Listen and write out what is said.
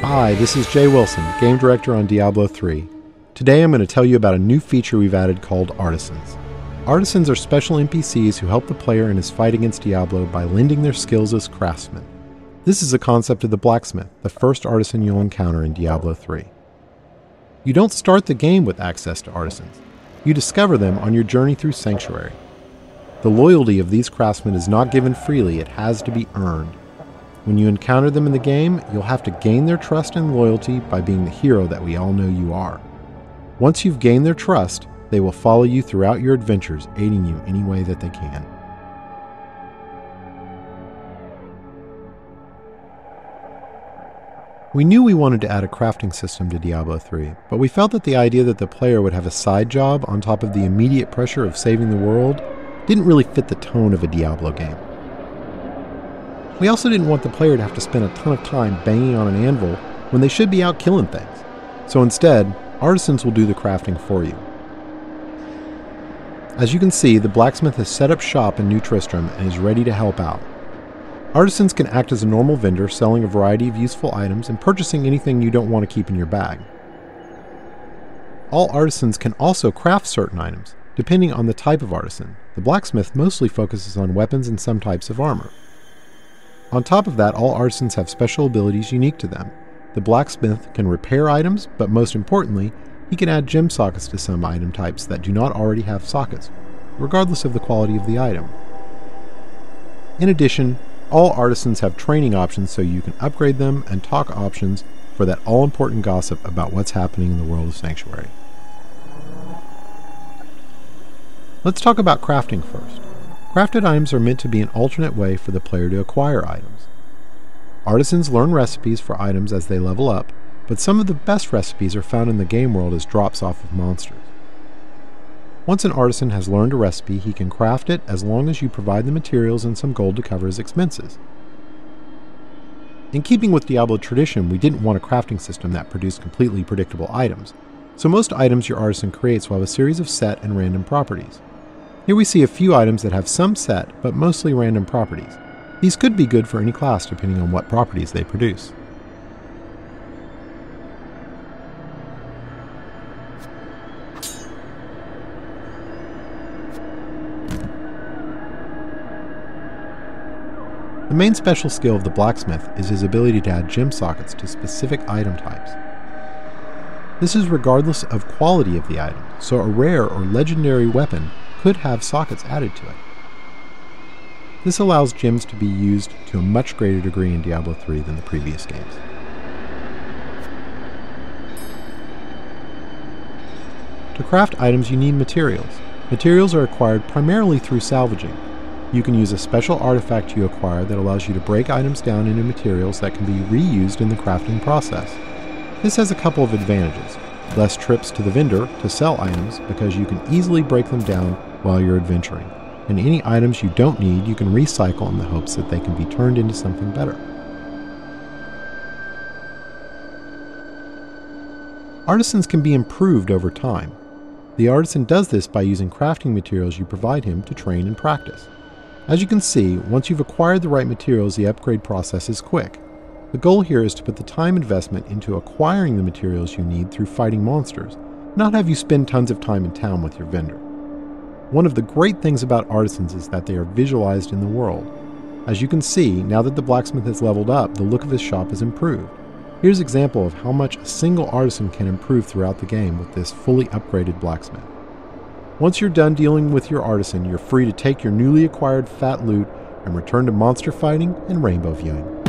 Hi, this is Jay Wilson, Game Director on Diablo III. Today I'm going to tell you about a new feature we've added called Artisans. Artisans are special NPCs who help the player in his fight against Diablo by lending their skills as craftsmen. This is a concept of the blacksmith, the first artisan you'll encounter in Diablo III. You don't start the game with access to artisans. You discover them on your journey through Sanctuary. The loyalty of these craftsmen is not given freely, it has to be earned. When you encounter them in the game, you'll have to gain their trust and loyalty by being the hero that we all know you are. Once you've gained their trust, they will follow you throughout your adventures, aiding you any way that they can. We knew we wanted to add a crafting system to Diablo III, but we felt that the idea that the player would have a side job on top of the immediate pressure of saving the world didn't really fit the tone of a Diablo game. We also didn't want the player to have to spend a ton of time banging on an anvil when they should be out killing things. So instead, artisans will do the crafting for you. As you can see, the blacksmith has set up shop in New Tristram and is ready to help out. Artisans can act as a normal vendor, selling a variety of useful items and purchasing anything you don't want to keep in your bag. All artisans can also craft certain items, depending on the type of artisan. The blacksmith mostly focuses on weapons and some types of armor. On top of that, all artisans have special abilities unique to them. The blacksmith can repair items, but most importantly, he can add gem sockets to some item types that do not already have sockets, regardless of the quality of the item. In addition, all artisans have training options so you can upgrade them, and talk options for that all-important gossip about what's happening in the world of Sanctuary. Let's talk about crafting first. Crafted items are meant to be an alternate way for the player to acquire items. Artisans learn recipes for items as they level up, but some of the best recipes are found in the game world as drops off of monsters. Once an artisan has learned a recipe, he can craft it as long as you provide the materials and some gold to cover his expenses. In keeping with Diablo tradition, we didn't want a crafting system that produced completely predictable items, so most items your artisan creates will have a series of set and random properties. Here we see a few items that have some set, but mostly random properties. These could be good for any class depending on what properties they produce. The main special skill of the blacksmith is his ability to add gem sockets to specific item types. This is regardless of quality of the item, so a rare or legendary weapon could have sockets added to it. This allows gems to be used to a much greater degree in Diablo III than the previous games. To craft items, you need materials. Materials are acquired primarily through salvaging. You can use a special artifact you acquire that allows you to break items down into materials that can be reused in the crafting process. This has a couple of advantages. Less trips to the vendor to sell items because you can easily break them down while you're adventuring. And any items you don't need, you can recycle in the hopes that they can be turned into something better. Artisans can be improved over time. The artisan does this by using crafting materials you provide him to train and practice. As you can see, once you've acquired the right materials, the upgrade process is quick. The goal here is to put the time investment into acquiring the materials you need through fighting monsters, not have you spend tons of time in town with your vendor. One of the great things about artisans is that they are visualized in the world. As you can see, now that the blacksmith has leveled up, the look of his shop is improved. Here's an example of how much a single artisan can improve throughout the game with this fully upgraded blacksmith. Once you're done dealing with your artisan, you're free to take your newly acquired fat loot and return to monster fighting and rainbow viewing.